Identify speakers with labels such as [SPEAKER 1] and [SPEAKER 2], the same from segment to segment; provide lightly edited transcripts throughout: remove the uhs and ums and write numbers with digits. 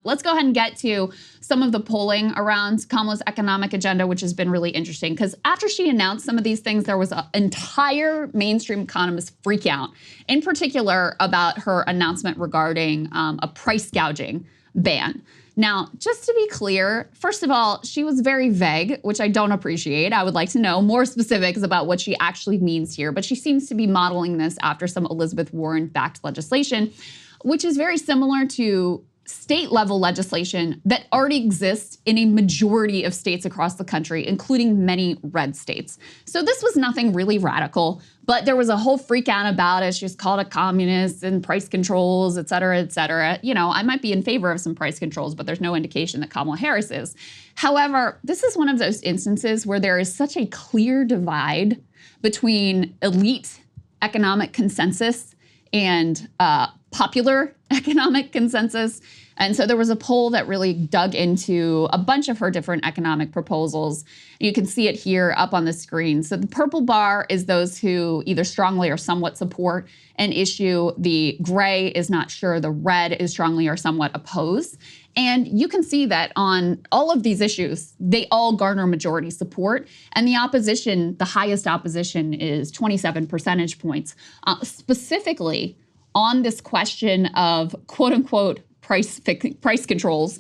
[SPEAKER 1] Let's go ahead and get to some of the polling around Kamala's economic agenda, which has been really interesting. Because after she announced some of these things, there was an entire mainstream economist freak out, in particular about her announcement regarding a price gouging ban. Now, just to be clear, first of all, she was very vague, which I don't appreciate. I would like to know more specifics about what she actually means here. But she seems to be modeling this after some Elizabeth Warren-backed legislation, which is very similar to state-level legislation that already exists in a majority of states across the country, including many red states. So this was nothing really radical, but there was a whole freak out about it. She was called a communist and price controls, et cetera, et cetera. You know, I might be in favor of some price controls, but there's no indication that Kamala Harris is. However, this is one of those instances where there is such a clear divide between elite economic consensus and popular economic consensus. And so there was a poll that really dug into a bunch of her different economic proposals. You can see it here up on the screen. So the purple bar is those who either strongly or somewhat support an issue. The gray is not sure. The red is strongly or somewhat oppose. And you can see that on all of these issues, they all garner majority support. And the opposition, the highest opposition is 27 percentage points. Specifically, on this question of quote unquote price controls,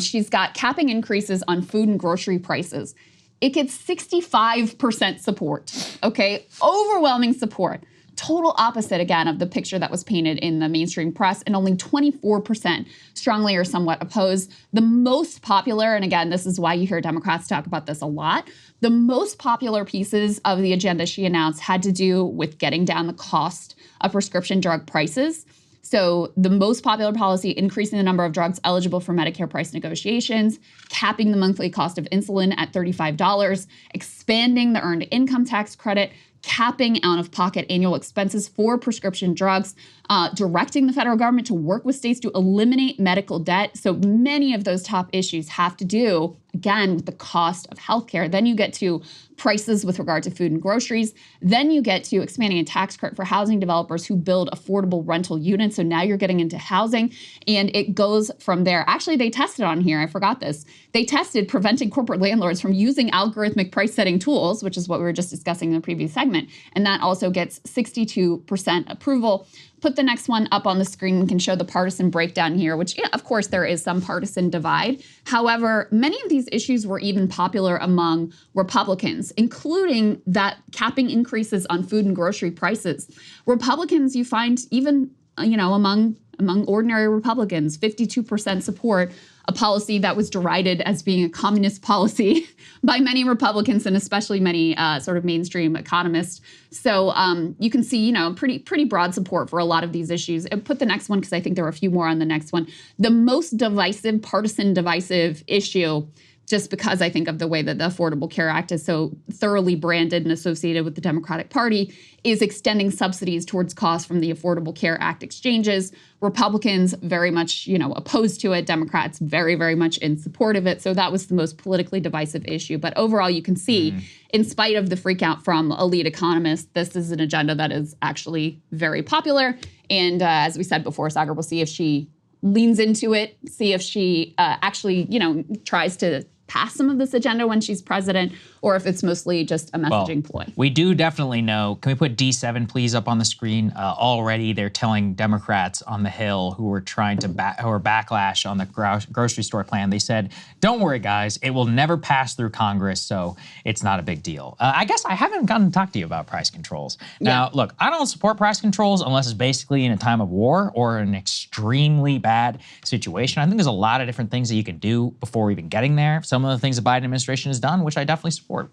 [SPEAKER 1] she's got capping increases on food and grocery prices. It gets 65% support, okay? Overwhelming support. Total opposite, again, of the picture that was painted in the mainstream press, and only 24% strongly or somewhat oppose. The most popular, and again, this is why you hear Democrats talk about this a lot, the most popular pieces of the agenda she announced had to do with getting down the cost of prescription drug prices. So the most popular policy, increasing the number of drugs eligible for Medicare price negotiations, capping the monthly cost of insulin at $35, expanding the earned income tax credit, capping out-of-pocket annual expenses for prescription drugs, directing the federal government to work with states to eliminate medical debt. So many of those top issues have to do, again, with the cost of healthcare. Then you get to prices with regard to food and groceries. Then you get to expanding a tax credit for housing developers who build affordable rental units. So now you're getting into housing, and it goes from there. Actually, they tested on here. I forgot this. They tested preventing corporate landlords from using algorithmic price setting tools, which is what we were just discussing in the previous segment. And that also gets 62% approval. Put the next one up on the screen and can show the partisan breakdown here, which, yeah, of course, there is some partisan divide. However, many of these issues were even popular among Republicans, including that capping increases on food and grocery prices. Republicans, you find even, among ordinary Republicans, 52% support a policy that was derided as being a communist policy by many Republicans and especially many sort of mainstream economists. So you can see, pretty broad support for a lot of these issues. And put the next one, because I think there are a few more on the next one. The most divisive, partisan divisive issue, just because I think of the way that the Affordable Care Act is so thoroughly branded and associated with the Democratic Party, is extending subsidies towards costs from the Affordable Care Act exchanges. Republicans very much, opposed to it. Democrats very, very much in support of it. So that was the most politically divisive issue. But overall, you can see, in spite of the freakout from elite economists, this is an agenda that is actually very popular. And as we said before, Saagar, we'll see if she leans into it, see if she actually, tries to pass some of this agenda when she's president, or if it's mostly just a messaging ploy.
[SPEAKER 2] We do definitely know. Can we put D7 please up on the screen? Already they're telling Democrats on the Hill who were trying to backlash on the grocery store plan. They said, "Don't worry, guys, it will never pass through Congress, so it's not a big deal." I guess I haven't gotten to talk to you about price controls. Now, look, I don't support price controls unless it's basically in a time of war or an extremely bad situation. I think there's a lot of different things that you can do before even getting there. Some of the things the Biden administration has done, which I definitely support,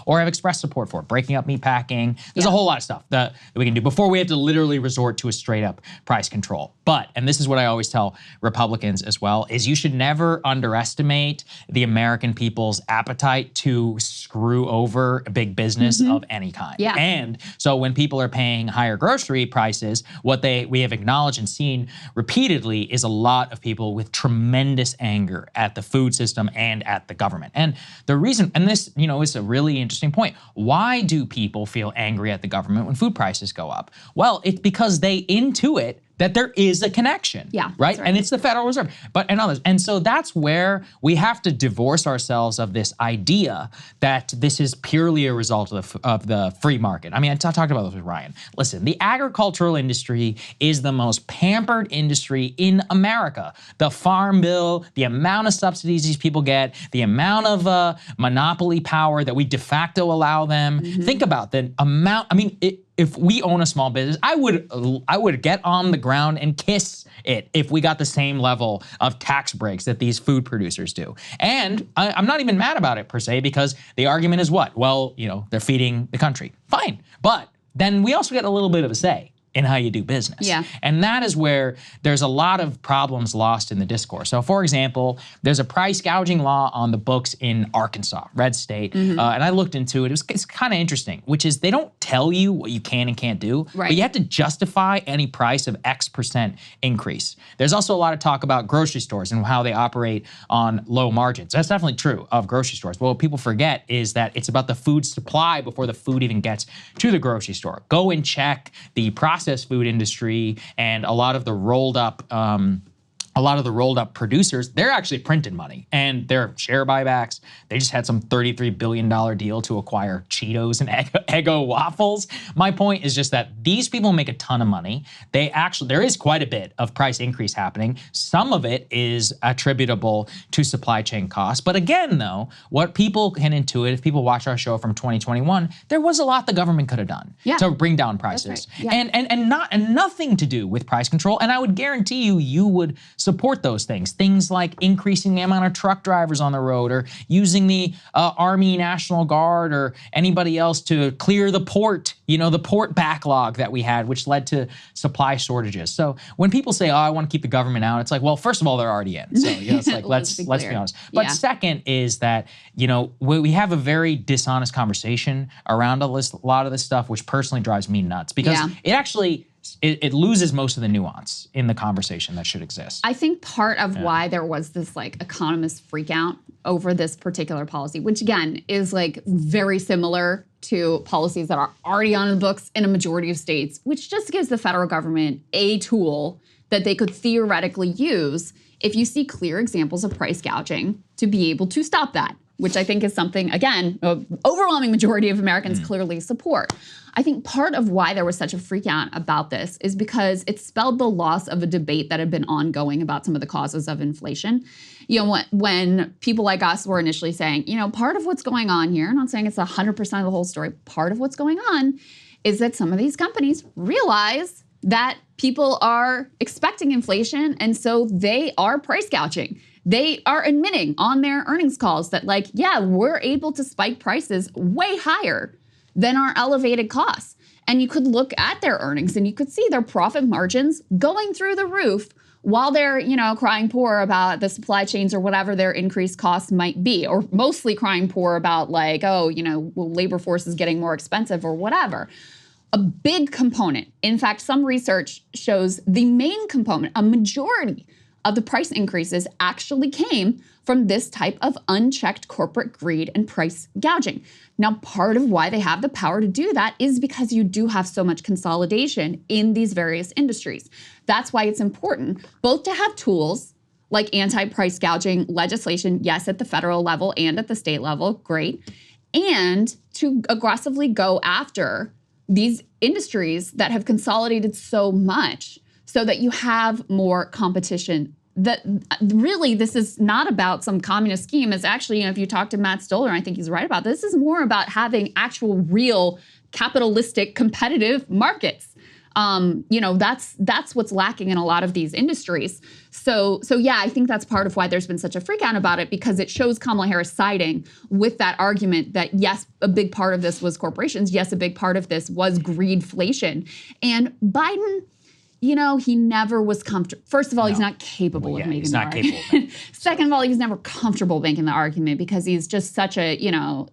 [SPEAKER 2] or have expressed support for, breaking up meatpacking. There's a whole lot of stuff that we can do before we have to literally resort to a straight up price control. But, and this is what I always tell Republicans as well, is you should never underestimate the American people's appetite to screw over big business of any kind. And so when people are paying higher grocery prices, what we have acknowledged and seen repeatedly is a lot of people with tremendous anger at the food system and at the government. And the reason, and this, is a really interesting point. Why do people feel angry at the government when food prices go up? Well, it's because they intuit that there is a connection.
[SPEAKER 1] Yeah,
[SPEAKER 2] right?
[SPEAKER 1] that's right.
[SPEAKER 2] And it's the Federal Reserve, and others. And so that's where we have to divorce ourselves of this idea that this is purely a result of the free market. I mean, I talked about this with Ryan. Listen, the agricultural industry is the most pampered industry in America. The Farm Bill, the amount of subsidies these people get, the amount of monopoly power that we de facto allow them. Think about the amount. I mean, if we own a small business, I would get on the ground and kiss it if we got the same level of tax breaks that these food producers do. And I'm not even mad about it per se, because the argument is what? Well, they're feeding the country. Fine. But then we also get a little bit of a say in how you do business.
[SPEAKER 1] Yeah.
[SPEAKER 2] And that is where there's a lot of problems lost in the discourse. So for example, there's a price gouging law on the books in Arkansas, red state, and I looked into it. It's kind of interesting, which is they don't tell you what you can and can't do,
[SPEAKER 1] right.
[SPEAKER 2] but you have to justify any price of X% increase. There's also a lot of talk about grocery stores and how they operate on low margins. That's definitely true of grocery stores. But what people forget is that it's about the food supply before the food even gets to the grocery store. Go and check the processed food industry and a lot of the rolled up producers. They're actually printing money, and their share buybacks. They just had some $33 billion deal to acquire Cheetos and Eggo waffles. My point is just that these people make a ton of money. There is quite a bit of price increase happening. Some of it is attributable to supply chain costs. But again, though, what people can intuit, if people watch our show from 2021, there was a lot the government could have done to bring down prices.
[SPEAKER 1] That's right. Yeah.
[SPEAKER 2] And nothing to do with price control. And I would guarantee you would support those things. Things like increasing the amount of truck drivers on the road, or using the Army National Guard or anybody else to clear the port, the port backlog that we had, which led to supply shortages. So when people say, oh, I want to keep the government out, it's like, well, first of all, they're already in. So it's like, let's be honest. But second is that, we have a very dishonest conversation around a lot of this stuff, which personally drives me nuts, because it actually it loses most of the nuance in the conversation that should exist.
[SPEAKER 1] I think part of why there was this economist freak out over this particular policy, which again is very similar to policies that are already on the books in a majority of states, which just gives the federal government a tool that they could theoretically use if you see clear examples of price gouging to be able to stop that, which I think is something, again, an overwhelming majority of Americans clearly support. I think part of why there was such a freak out about this is because it spelled the loss of a debate that had been ongoing about some of the causes of inflation. When people like us were initially saying, part of what's going on here, I'm not saying it's 100% of the whole story, part of what's going on is that some of these companies realize that people are expecting inflation, and so they are price gouging. They are admitting on their earnings calls that we're able to spike prices way higher than our elevated costs. And you could look at their earnings and you could see their profit margins going through the roof while they're, crying poor about the supply chains or whatever their increased costs might be, or mostly crying poor about labor force is getting more expensive or whatever. A big component, in fact, some research shows the main component, a majority of the price increases actually came from this type of unchecked corporate greed and price gouging. Now, part of why they have the power to do that is because you do have so much consolidation in these various industries. That's why it's important both to have tools like anti-price gouging legislation, yes, at the federal level and at the state level, great, and to aggressively go after these industries that have consolidated so much so that you have more competition. That really, this is not about some communist scheme. It's actually, if you talk to Matt Stoller, I think he's right about this, is more about having actual, real, capitalistic, competitive markets. That's what's lacking in a lot of these industries. So yeah, I think that's part of why there's been such a freak out about it, because it shows Kamala Harris siding with that argument that yes, a big part of this was corporations. Yes, a big part of this was greedflation. And Biden, he never was comfortable. First of all, he's not capable of making the argument. Second of all, he was never comfortable making the argument because he's just such a,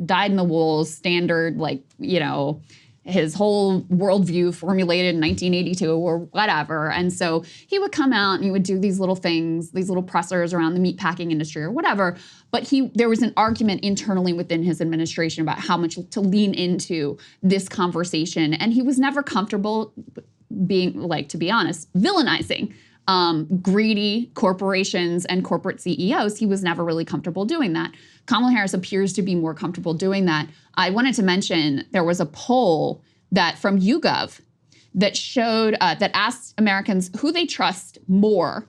[SPEAKER 1] dyed-in-the-wool standard, his whole worldview formulated in 1982 or whatever. And so he would come out and he would do these little things, these little pressers around the meatpacking industry or whatever. But there was an argument internally within his administration about how much to lean into this conversation. And he was never comfortable being, like, to be honest, villainizing greedy corporations and corporate CEOs. He was never really comfortable doing that. Kamala Harris appears to be more comfortable doing that. I wanted to mention there was a poll that from YouGov that showed, that asked Americans who they trust more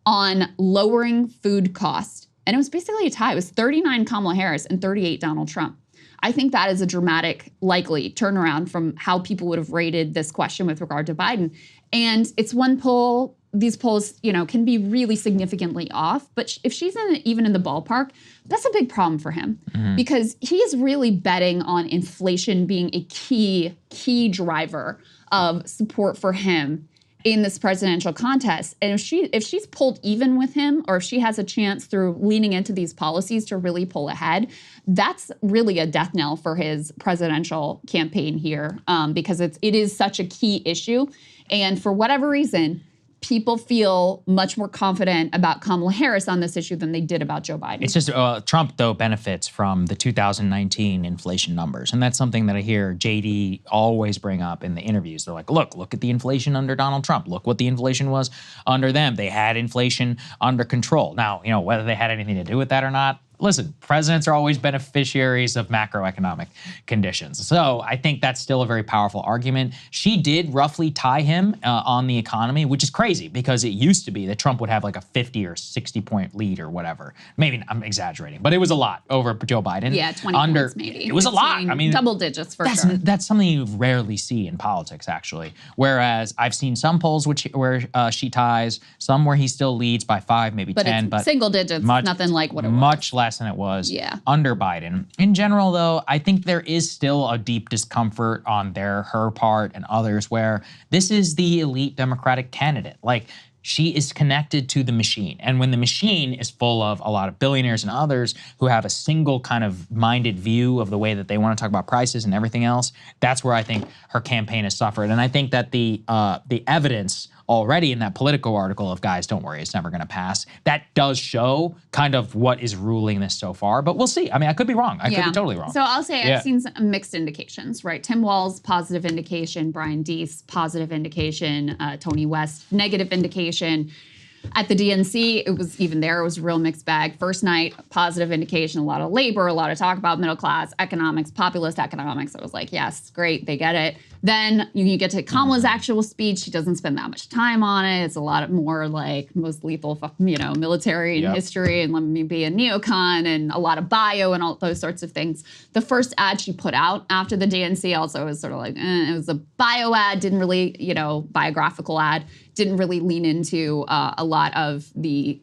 [SPEAKER 1] on lowering food costs. And it was basically a tie. It was 39 Kamala Harris and 38 Donald Trump. I think that is a dramatic, likely turnaround from how people would have rated this question with regard to Biden. And it's one poll. These polls, you know, can be really significantly off. But if she's even in the ballpark, that's a big problem for him because he is really betting on inflation being a key driver of support for him in this presidential contest. And if she's pulled even with him, or if she has a chance through leaning into these policies to really pull ahead, that's really a death knell for his presidential campaign here, because it is such a key issue. And for whatever reason, people feel much more confident about Kamala Harris on this issue than they did about Joe Biden.
[SPEAKER 2] It's just Trump, though, benefits from the 2019 inflation numbers. And that's something that I hear JD always bring up in the interviews. They're like, look at the inflation under Donald Trump. Look what the inflation was under them. They had inflation under control. Now, you know, whether they had anything to do with that or not, listen, presidents are always beneficiaries of macroeconomic conditions. So I think that's still a very powerful argument. She did roughly tie him on the economy, which is crazy because it used to be that Trump would have like a 50 or 60 point lead or whatever. Maybe I'm exaggerating, but it was a lot over Joe Biden.
[SPEAKER 1] Yeah, 20 points maybe.
[SPEAKER 2] It was a lot. I mean,
[SPEAKER 1] double digits for sure.
[SPEAKER 2] That's something you rarely see in politics, actually. Whereas I've seen some polls where she ties, some where he still leads by 5, maybe 10.
[SPEAKER 1] But single digits, nothing like what it was.
[SPEAKER 2] Much less than it was under Biden. In general, though, I think there is still a deep discomfort on her part and others where this is the elite Democratic candidate. Like, she is connected to the machine. And when the machine is full of a lot of billionaires and others who have a single kind of minded view of the way that they want to talk about prices and everything else, that's where I think her campaign has suffered. And I think that the evidence already in that Politico article of, guys, don't worry, it's never going to pass, that does show kind of what is ruling this so far. But we'll see. I mean, I could be wrong. I could be totally wrong.
[SPEAKER 1] So I'll say I've seen some mixed indications, right? Tim Walz, positive indication. Brian Deese, positive indication. Tony West, negative indication. At the DNC, it was a real mixed bag. First night, positive indication, a lot of labor, a lot of talk about middle class economics, populist economics. I was like, yes, great, they get it. Then you get to Kamala's actual speech. She doesn't spend that much time on it. It's a lot more like most lethal, military and history, and let me be a neocon, and a lot of bio and all those sorts of things. The first ad she put out after the DNC also was sort of like, it was a bio ad, didn't really, biographical ad, didn't really lean into a lot of the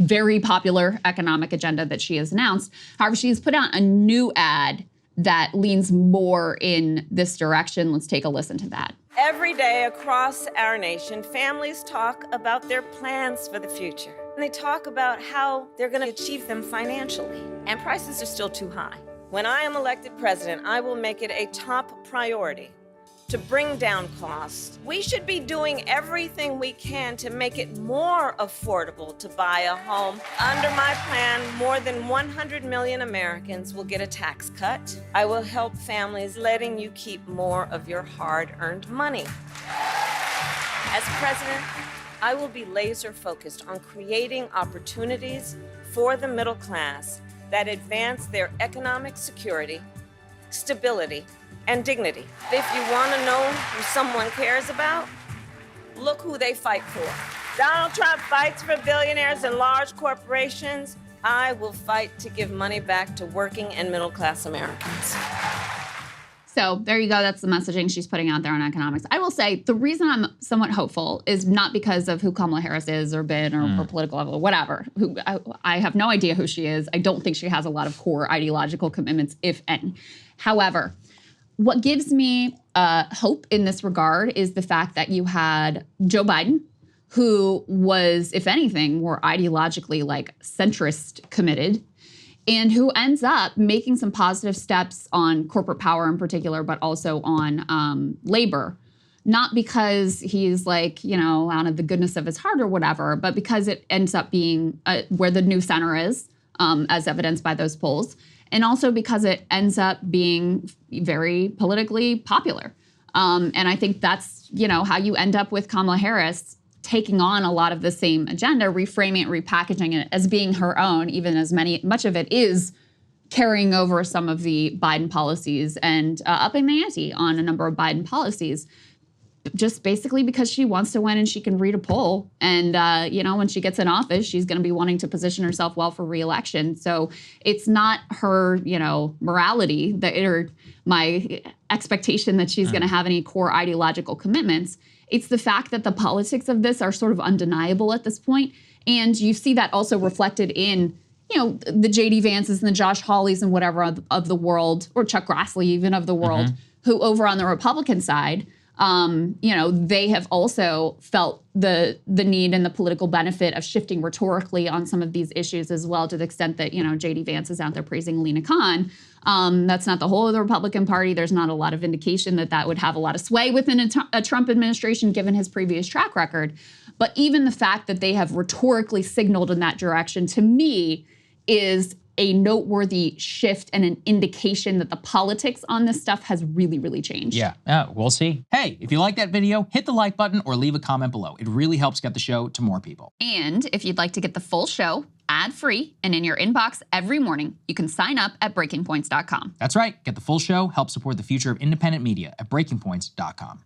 [SPEAKER 1] very popular economic agenda that she has announced. However, she has put out a new ad that leans more in this direction. Let's take a listen to that.
[SPEAKER 3] Every day across our nation, families talk about their plans for the future. And they talk about how they're going to achieve them financially. And prices are still too high. When I am elected president, I will make it a top priority to bring down costs. We should be doing everything we can to make it more affordable to buy a home. Under my plan, more than 100 million Americans will get a tax cut. I will help families, letting you keep more of your hard-earned money. As president, I will be laser focused on creating opportunities for the middle class that advance their economic security, stability, and dignity. If you want to know who someone cares about, look who they fight for. Donald Trump fights for billionaires and large corporations. I will fight to give money back to working and middle-class Americans.
[SPEAKER 1] So there you go. That's the messaging she's putting out there on economics. I will say the reason I'm somewhat hopeful is not because of who Kamala Harris is or been or her political level or whatever. I have no idea who she is. I don't think she has a lot of core ideological commitments, if any. However, what gives me hope in this regard is the fact that you had Joe Biden, who was, if anything, more ideologically like centrist committed, and who ends up making some positive steps on corporate power in particular, but also on labor. Not because he's like, out of the goodness of his heart or whatever, but because it ends up being where the new center is, as evidenced by those polls. And also because it ends up being very politically popular. And I think that's, how you end up with Kamala Harris taking on a lot of the same agenda, reframing it, repackaging it as being her own, even as much of it is carrying over some of the Biden policies and upping the ante on a number of Biden policies, just basically because she wants to win and she can read a poll. And, when she gets in office, she's going to be wanting to position herself well for re-election. So it's not her, morality or my expectation that she's going to have any core ideological commitments. It's the fact that the politics of this are sort of undeniable at this point. And you see that also reflected in the J.D. Vances and the Josh Hawleys and whatever of the world, or Chuck Grassley even of the world, who over on the Republican side, they have also felt the need and the political benefit of shifting rhetorically on some of these issues as well, to the extent that, J.D. Vance is out there praising Lena Khan. That's not the whole of the Republican Party. There's not a lot of indication that would have a lot of sway within a Trump administration, given his previous track record. But even the fact that they have rhetorically signaled in that direction, to me, is a noteworthy shift and an indication that the politics on this stuff has really, really changed.
[SPEAKER 2] Yeah, we'll see. Hey, if you like that video, hit the like button or leave a comment below. It really helps get the show to more people.
[SPEAKER 1] And if you'd like to get the full show ad-free and in your inbox every morning, you can sign up at breakingpoints.com.
[SPEAKER 2] That's right. Get the full show, help support the future of independent media at breakingpoints.com.